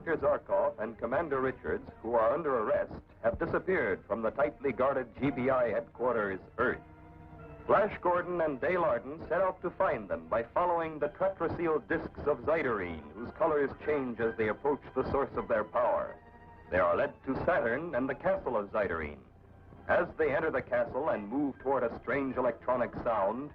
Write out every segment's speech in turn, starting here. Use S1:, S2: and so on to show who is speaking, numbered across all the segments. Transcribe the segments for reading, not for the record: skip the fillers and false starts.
S1: Dr. Zarkov and Commander Richards, who are under arrest, have disappeared from the tightly guarded GBI headquarters, Earth. Flash Gordon and Dale Arden set out to find them by following the tetraseal discs of Zyderine, whose colors change as they approach the source of their power. They are led to Saturn and the castle of Zyderine. As they enter the castle and move toward a strange electronic sound,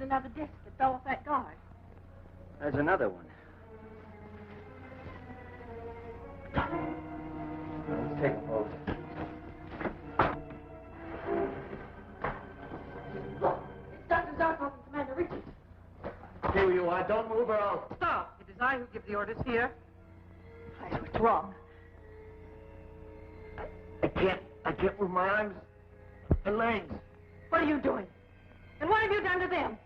S2: another disc that fell off that guard.
S3: There's another one. Let's take a pose.
S2: Look, it's Dr. Zarkov and Commander Richards.
S3: Stay where you are. Don't move or I'll...
S4: Stop. It is I who give the orders here.
S2: What's wrong?
S3: I can't move my arms and legs.
S2: What are you doing? And what have you done to them?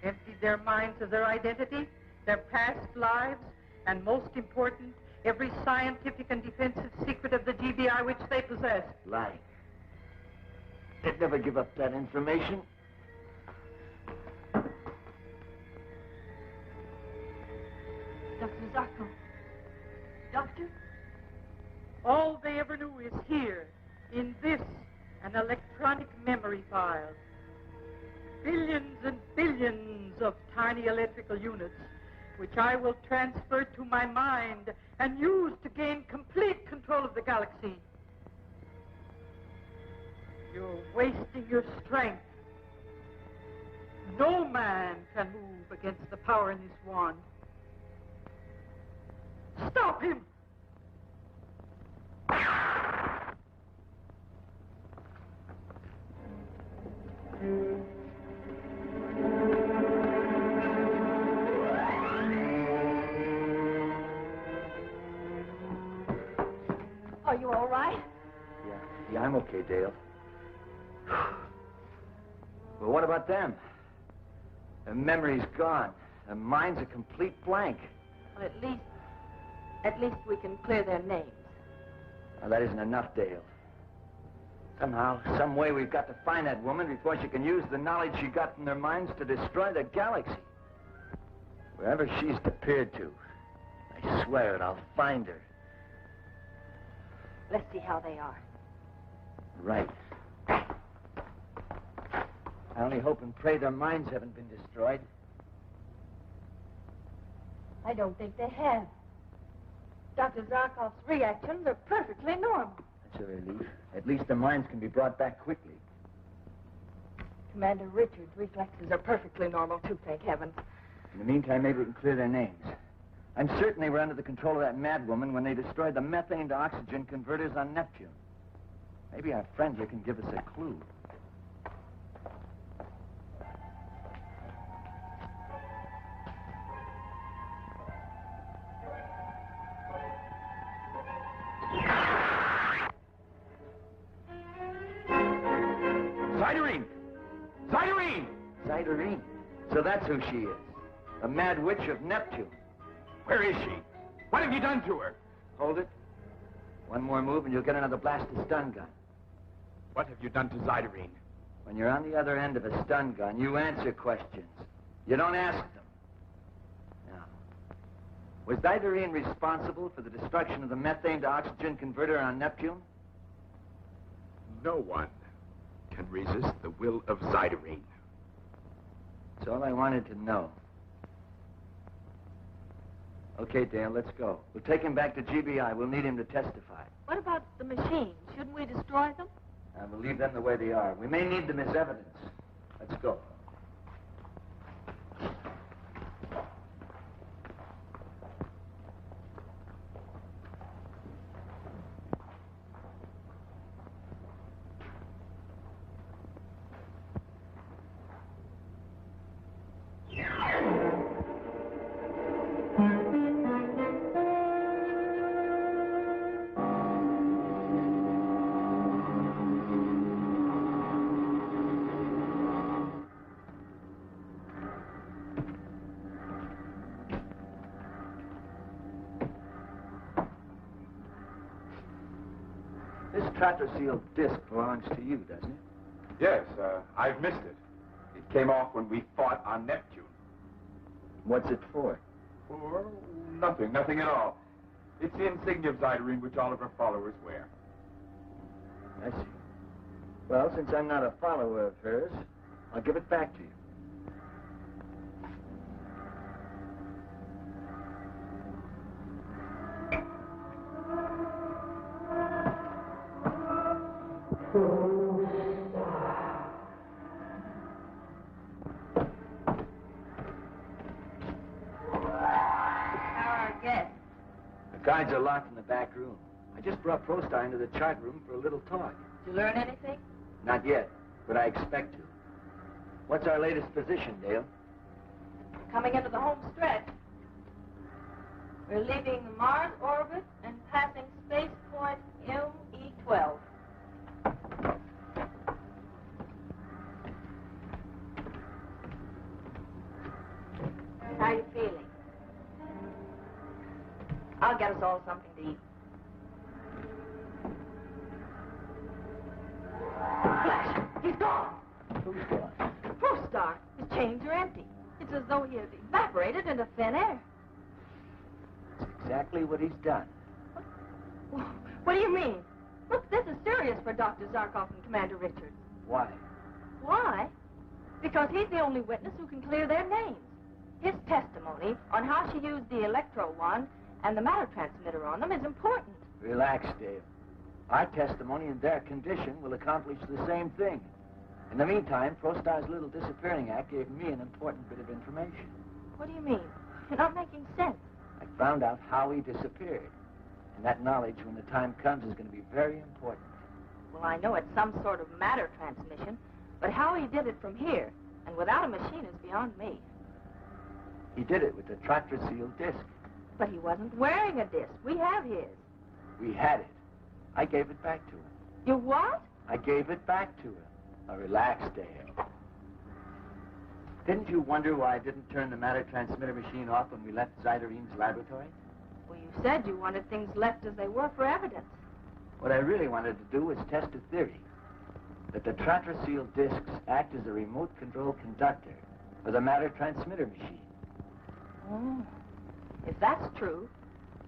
S4: Emptied their minds of their identity, their past lives, and most important, every scientific and defensive secret of the GBI which they possess.
S3: Lying. They'd never give up that information.
S2: Dr. Zarkov. Doctor?
S4: All they ever knew is here, in this, an electronic memory file. Billions and billions of tiny electrical units, which I will transfer to my mind and use to gain complete control of the galaxy. You're wasting your strength. No man can move against the power in this wand. Stop him!
S2: Are you all right?
S3: Yeah, I'm okay, Dale. Well, what about them? Their memory's gone. Their mind's a complete blank.
S2: Well, at least we can clear their names.
S3: Now, that isn't enough, Dale. Somehow, some way, we've got to find that woman before she can use the knowledge she got from their minds to destroy the galaxy. Wherever she's disappeared to, I swear it, I'll find her.
S2: Let's see how they are.
S3: Right. I only hope and pray their minds haven't been destroyed.
S2: I don't think they have. Dr. Zarkov's reactions are perfectly normal.
S3: That's a relief. At least their minds can be brought back quickly.
S2: Commander Richards' reflexes are perfectly normal, too, thank heaven.
S3: In the meantime, maybe we can clear their names. I'm certain they were under the control of that madwoman when they destroyed the methane to oxygen converters on Neptune. Maybe our friend here can give us a clue. Zyderine! Zyderine! Zyderine. So that's who she is. The Mad Witch of Neptune.
S5: Where is she? What have you done to her?
S3: Hold it. One more move and you'll get another blasted stun gun.
S5: What have you done to Zyderine?
S3: When you're on the other end of a stun gun, you answer questions. You don't ask them. Now, was Zyderine responsible for the destruction of the methane to oxygen converter on Neptune?
S5: No one can resist the will of Zyderine.
S3: That's all I wanted to know. Okay, Dale, let's go. We'll take him back to GBI. We'll need him to testify.
S2: What about the machines? Shouldn't we destroy them?
S3: We'll leave them the way they are. We may need them as evidence. Let's go. This tratraseal disc belongs to you, doesn't it?
S5: Yes, I've missed it. It came off when we fought on Neptune.
S3: What's it for?
S5: Or nothing at all. It's the insignia of Zyderine which all of her followers wear.
S3: I see. Well, since I'm not a follower of hers, I'll give it back to you. Guides are locked in the back room. I just brought Prostar into the chart room for a little talk.
S2: Did you learn anything?
S3: Not yet, but I expect to. What's our latest position, Dale?
S2: Coming into the home stretch. We're leaving the Mars orbit and passing spaceport ME12. How are you feeling? I'll get us all something to eat. Flash! He's gone!
S3: Who's gone?
S2: Prostar! His chains are empty. It's as though he has evaporated into thin air.
S3: That's exactly what he's done.
S2: What do you mean? Look, this is serious for Dr. Zarkov and Commander Richards.
S3: Why?
S2: Why? Because he's the only witness who can clear their names. His testimony on how she used the electro wand and the matter transmitter on them is important.
S3: Relax, Dale. Our testimony and their condition will accomplish the same thing. In the meantime, Prostar's little disappearing act gave me an important bit of information.
S2: What do you mean? You're not making sense.
S3: I found out how he disappeared. And that knowledge, when the time comes, is going to be very important.
S2: Well, I know it's some sort of matter transmission, but how he did it from here and without a machine is beyond me.
S3: He did it with the tratraseal disc.
S2: But he wasn't wearing a disc. We have his.
S3: We had it. I gave it back to him.
S2: You what?
S3: I gave it back to him. Now relax, Dale. Didn't you wonder why I didn't turn the matter transmitter machine off when we left Zyderine's laboratory?
S2: Well, you said you wanted things left as they were for evidence.
S3: What I really wanted to do was test a theory. That the tratraseal discs act as a remote control conductor for the matter transmitter machine.
S2: Oh. If that's true,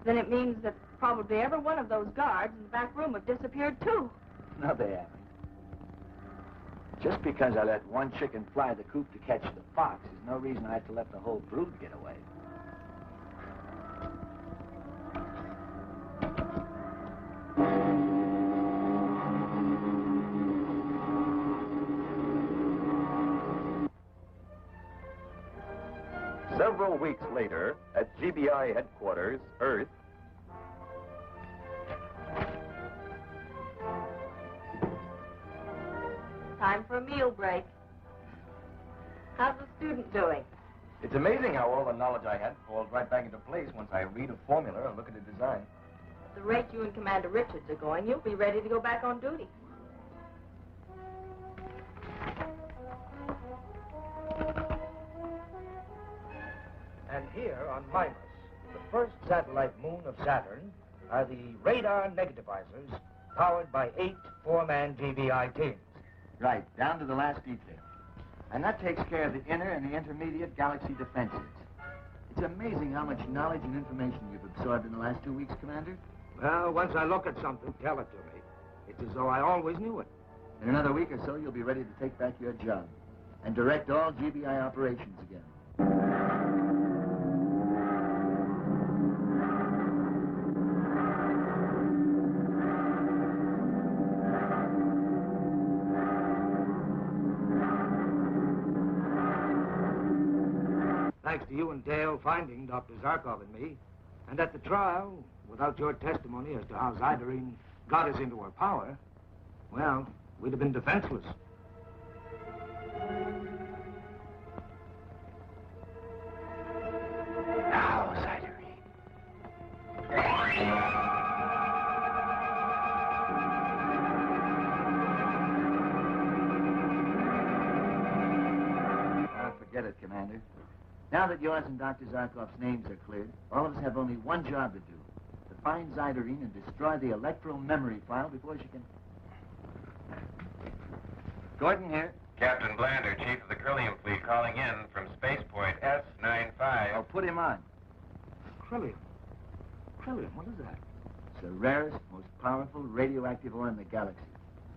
S2: then it means that probably every one of those guards in the back room have disappeared, too.
S3: No, they haven't. Just because I let one chicken fly the coop to catch the fox is no reason I have to let the whole brood get away.
S1: Several weeks later, at GBI headquarters, Earth,
S2: Time for a meal break. How's the student doing?
S6: It's amazing how all the knowledge I had falls right back into place once I read a formula or look at a design.
S2: At the rate you and Commander Richards are going, you'll be ready to go back on duty.
S7: And here on Mimas, the first satellite moon of Saturn, are the radar negativizers powered by 8 four-man GBI teams.
S3: Right, down to the last detail. And that takes care of the inner and the intermediate galaxy defenses. It's amazing how much knowledge and information you've absorbed in the last 2 weeks, Commander.
S7: Well, once I look at something, tell it to me. It's as though I always knew it.
S3: In another week or so, you'll be ready to take back your job and direct all GBI operations again.
S7: Thanks to you and Dale finding Dr. Zarkov and me, and at the trial, without your testimony as to how Zyderine got us into her power, well, we'd have been defenseless.
S3: Now, Zyderine. Forget it, Commander. Now that yours and Dr. Zarkov's names are cleared, all of us have only one job to do. To find Zyderine and destroy the electro-memory file before she can... Gordon here.
S8: Captain Blander, Chief of the Krillium Fleet, calling in from Spaceport S95.
S3: I'll put him on.
S7: Krillium. Krillium, what is that?
S3: It's the rarest, most powerful radioactive ore in the galaxy.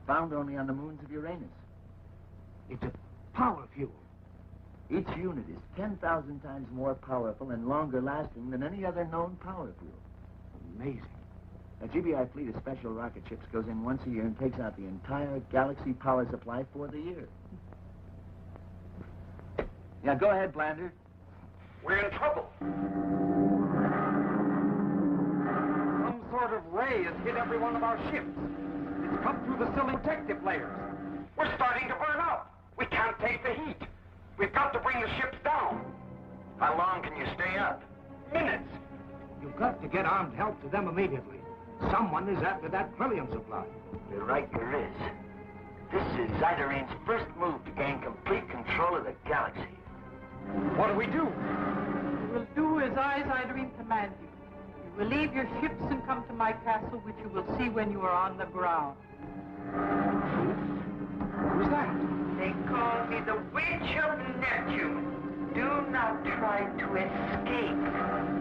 S3: Found only on the moons of Uranus.
S7: It's a power fuel.
S3: Each unit is 10,000 times more powerful and longer lasting than any other known power fuel.
S7: Amazing.
S3: A GBI fleet of special rocket ships goes in once a year and takes out the entire galaxy power supply for the year. Yeah, go ahead, Blander.
S8: We're in trouble.
S9: Some sort of ray has hit every one of our ships. It's come through the ceiling protective layers. We're starting to burn up. We can't take the heat. We've got to bring the ships down.
S8: How long can you stay up?
S9: Minutes.
S7: You've got to get armed help to them immediately. Someone is after that Krillium supply.
S3: You're right, there is. This is Zyderine's first move to gain complete control of the galaxy.
S9: What do we do?
S4: You will do as I, Zyderine, command you. You will leave your ships and come to my castle, which you will see when you are on the ground.
S7: Who's that?
S10: They call me the Witch of Neptune. Do not try to escape.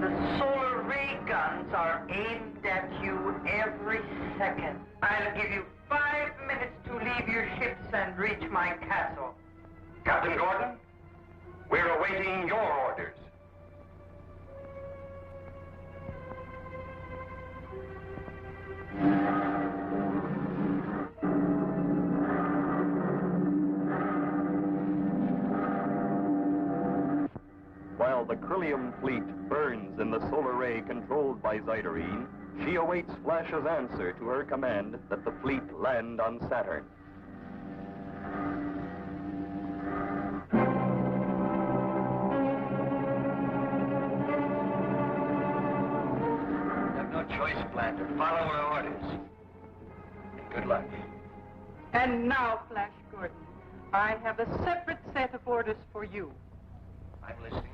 S10: The solar ray guns are aimed at you every second. I'll give you 5 minutes to leave your ships and reach my castle.
S8: Captain Gordon, we're awaiting your orders.
S1: While the Krillium fleet burns in the solar ray controlled by Zyderine, she awaits Flash's answer to her command that the fleet land on Saturn.
S3: You have no choice, Blander. Follow our orders. And good luck.
S4: And now, Flash Gordon, I have a separate set of orders for you.
S3: I'm listening.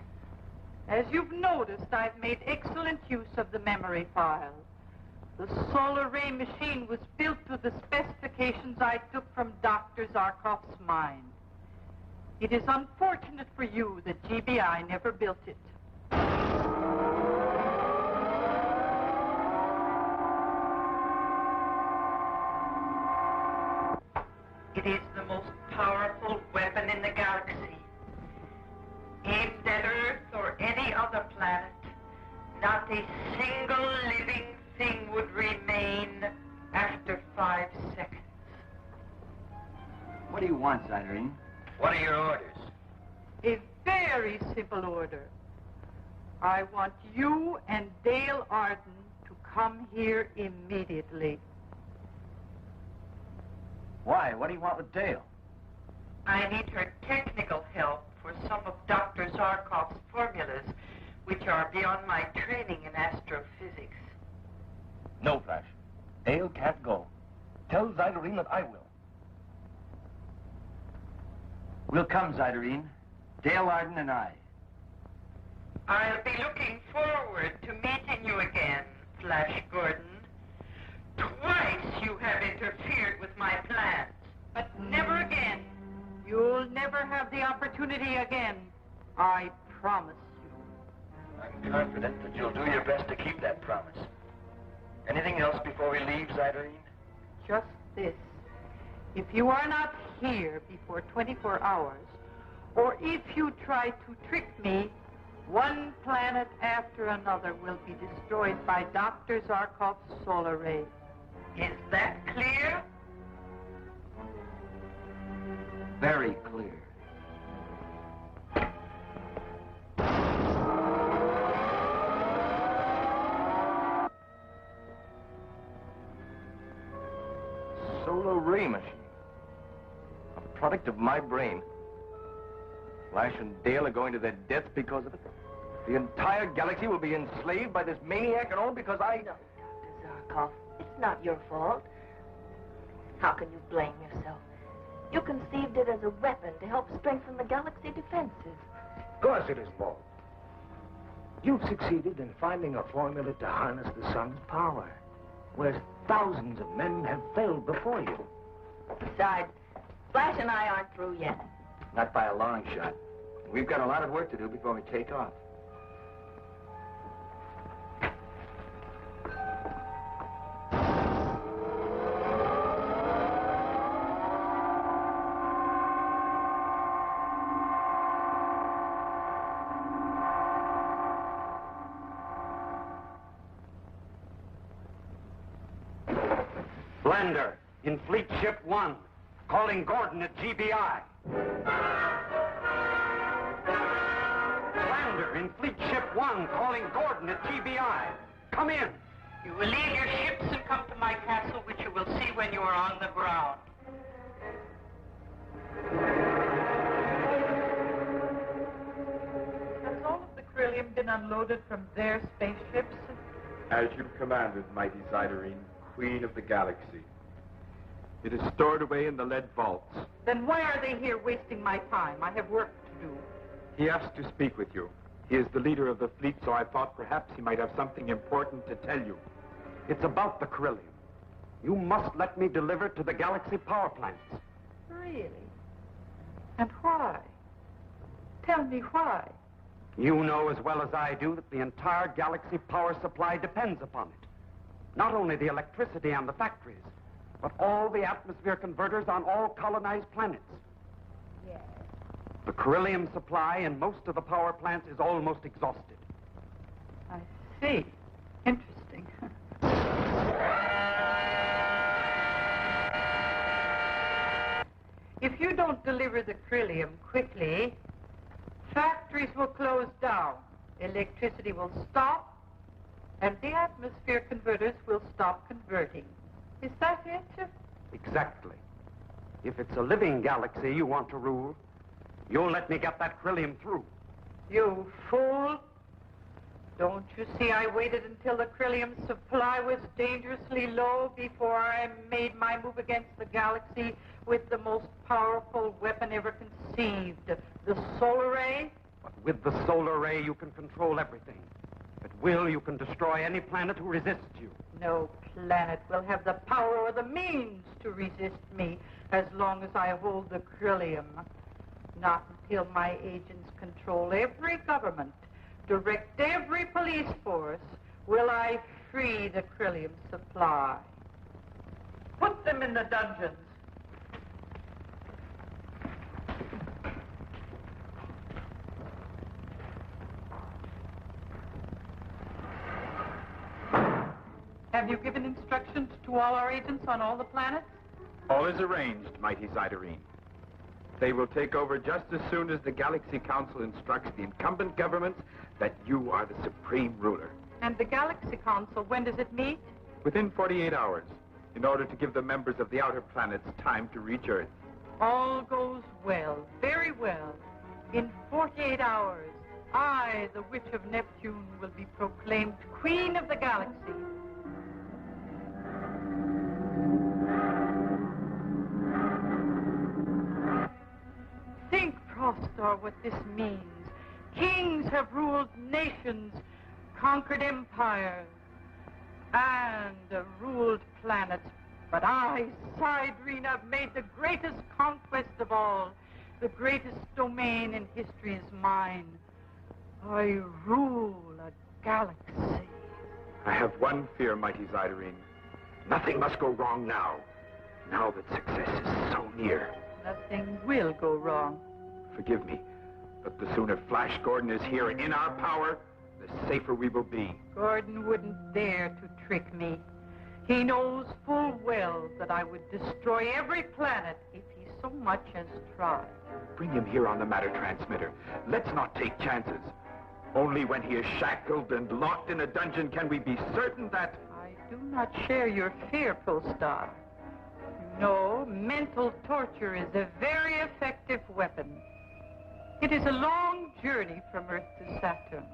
S4: As you've noticed, I've made excellent use of the memory file. The solar ray machine was built to the specifications I took from Dr. Zarkov's mind. It is unfortunate for you that GBI never built it.
S10: It is the most powerful weapon in the galaxy. Aimed at Earth or any other planet, not a single living thing would remain after 5 seconds.
S3: What do you want, Zyderine?
S8: What are your orders?
S4: A very simple order. I want you and Dale Arden to come here immediately.
S3: Why? What do you want with Dale?
S10: I need her technical help for some of Dr. Zarkov's formulas, which are beyond my training in astrophysics.
S6: No, Flash. Dale can't go. Tell Zyderine that I will.
S3: We'll come, Zyderine. Dale Arden and I.
S10: I'll be looking forward to meeting you again, Flash Gordon. Twice you have interfered with my plans.
S4: But never again. You'll never have the opportunity again. I promise you.
S3: I'm confident that you'll do your best to keep that promise. Anything else before we leave, Zyderine?
S4: Just this. If you are not here before 24 hours, or if you try to trick me, one planet after another will be destroyed by Dr. Zarkov's solar ray.
S10: Is that clear?
S3: Very clear.
S6: Solar ray machine. A product of my brain. Flash and Dale are going to their deaths because of it. The entire galaxy will be enslaved by this maniac and all because I...
S2: No, Dr. Zarkov, it's not your fault. How can you blame yourself? You conceived it as a weapon to help strengthen the galaxy defenses.
S7: Of course it is fault. You've succeeded in finding a formula to harness the sun's power, where thousands of men have failed before you.
S2: Besides, Flash and I aren't through yet.
S3: Not by a long shot. We've got a lot of work to do before we take off.
S9: Blender, in Fleet Ship 1, calling Gordon at GBI. Blender, in Fleet Ship 1, calling Gordon at GBI. Come in.
S10: You will leave your ships and come to my castle, which you will see when you are on the ground.
S4: Has all of the Corellium been unloaded from their spaceships?
S5: As you commanded, mighty Zyderine, Queen of the Galaxy. It is stored away in the lead vaults.
S4: Then why are they here wasting my time? I have work to do.
S5: He asked to speak with you. He is the leader of the fleet, so I thought perhaps he might have something important to tell you.
S9: It's about the Corellium. You must let me deliver it to the Galaxy power plants.
S4: Really? And why? Tell me why.
S9: You know as well as I do that the entire Galaxy power supply depends upon it. Not only the electricity and the factories, but all the atmosphere converters on all colonized planets.
S4: Yes.
S9: The Corellium supply in most of the power plants is almost exhausted.
S4: I see. Interesting. If you don't deliver the Corellium quickly, factories will close down, electricity will stop, and the atmosphere converters will stop converting. Is that it?
S9: Exactly. If it's a living galaxy you want to rule, you'll let me get that Corellium through.
S4: You fool! Don't you see I waited until the Corellium supply was dangerously low before I made my move against the galaxy with the most powerful weapon ever conceived, the solar ray?
S9: But with the solar ray, you can control everything. At will, you can destroy any planet who resists you.
S4: No planet will have the power or the means to resist me as long as I hold the Corellium. Not until my agents control every government, direct every police force, will I free the Corellium supply. Put them in the dungeons. Have you given instructions to all our agents on all the planets?
S5: All is arranged, mighty Zyderine. They will take over just as soon as the Galaxy Council instructs the incumbent governments that you are the supreme ruler.
S4: And the Galaxy Council, when does it meet?
S5: Within 48 hours, in order to give the members of the outer planets time to reach Earth.
S4: All goes well, very well. In 48 hours, I, the Witch of Neptune, will be proclaimed Queen of the Galaxy. Think, Prostar, what this means. Kings have ruled nations, conquered empires, and ruled planets. But I, Zyderine, have made the greatest conquest of all. The greatest domain in history is mine. I rule a galaxy.
S5: I have one fear, mighty Zyderine. Nothing must go wrong now. Now that success is so near.
S4: Nothing will go wrong.
S5: Forgive me, but the sooner Flash Gordon is here in our power, the safer we will be.
S4: Gordon wouldn't dare to trick me. He knows full well that I would destroy every planet if he so much as tried.
S5: Bring him here on the matter transmitter. Let's not take chances. Only when he is shackled and locked in a dungeon can we be certain that...
S4: I do not share your fear, Polestar. No, mental torture is a very effective weapon. It is a long journey from Earth to Saturn.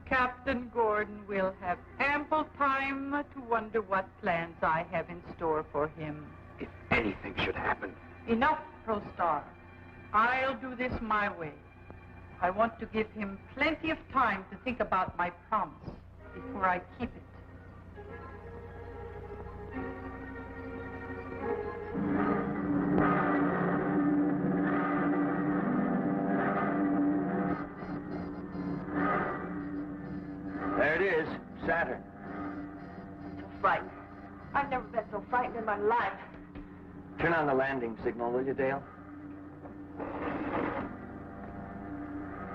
S4: Captain Gordon will have ample time to wonder what plans I have in store for him.
S5: If anything should happen,
S4: Enough, ProStar. I'll do this my way. I want to give him plenty of time to think about my promise before I keep it.
S3: There it is, Saturn.
S2: I'm so frightened. I've never been so frightened in my life.
S3: Turn on the landing signal, will you, Dale?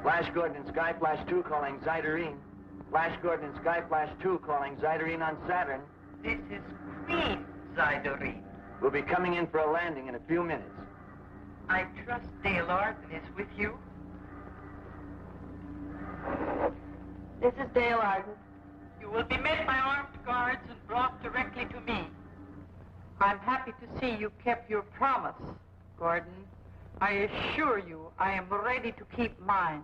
S3: Flash Gordon and Sky Flash 2 calling Zyderine. Flash Gordon and Sky Flash 2 calling Zyderine on Saturn.
S10: This is Queen Zyderine.
S3: We'll be coming in for a landing in a few minutes.
S10: I trust Dale Arden is with you.
S2: This is Dale Arden.
S4: You will be met by armed guards and brought directly to me. I'm happy to see you kept your promise, Gordon. I assure you I am ready to keep mine.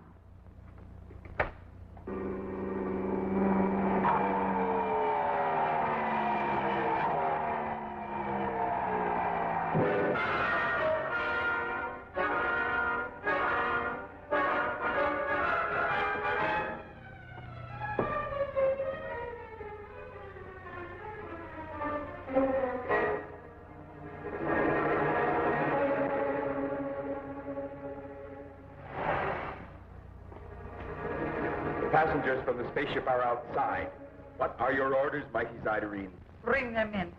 S5: Passengers from the spaceship are outside. What are your orders, mighty Zyderine?
S4: Bring them in.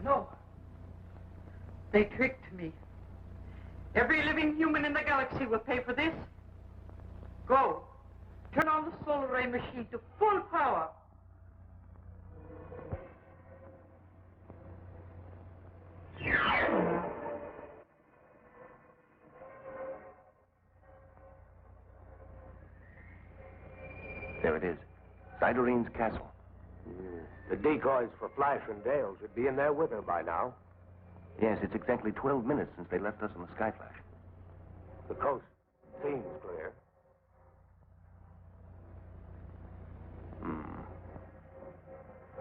S4: No. They tricked me. Every living human in the galaxy will pay for this. Go. Turn on the solar ray machine to full power.
S6: There it is. Zyderine's castle.
S9: The decoys for Flash and Dale should be in there with her by now.
S6: Yes, it's exactly 12 minutes since they left us on the Sky Flash.
S9: The coast seems clear.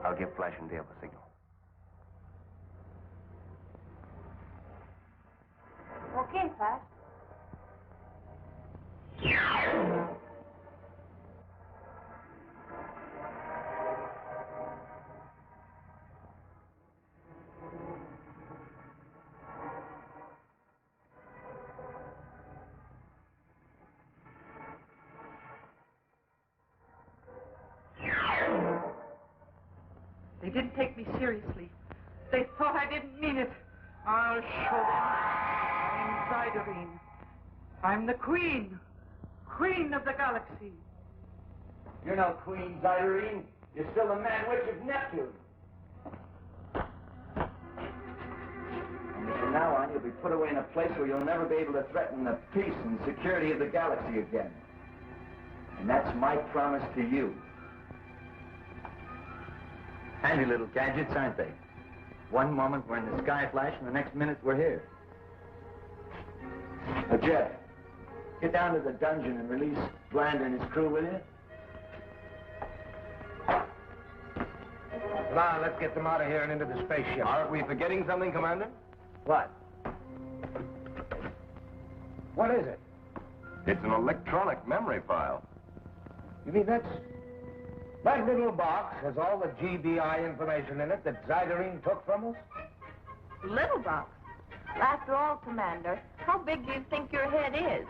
S6: I'll give Flash and Dale the signal.
S2: Okay, Flash.
S4: They didn't take me seriously. They thought I didn't mean it. I'll show them. I'm Zyderine. I'm the Queen. Queen of the galaxy.
S3: You're no Queen, Zyderine. You're still the Mad Witch of Neptune. And from now on, you'll be put away in a place where you'll never be able to threaten the peace and security of the galaxy again. And that's my promise to you. Handy little gadgets, aren't they? One moment we're in the Sky Flash, and the next minute we're here. Now, Jeff, get down to the dungeon and release Blander and his crew, will you?
S9: Come on, let's get them out of here and into the spaceship.
S6: Aren't we forgetting something, Commander?
S9: What? What is it?
S1: It's an electronic memory file.
S9: You mean that little box has all the GBI information in it that Zyderine took from us?
S2: Little box. After all, Commander, how big do you think your head is?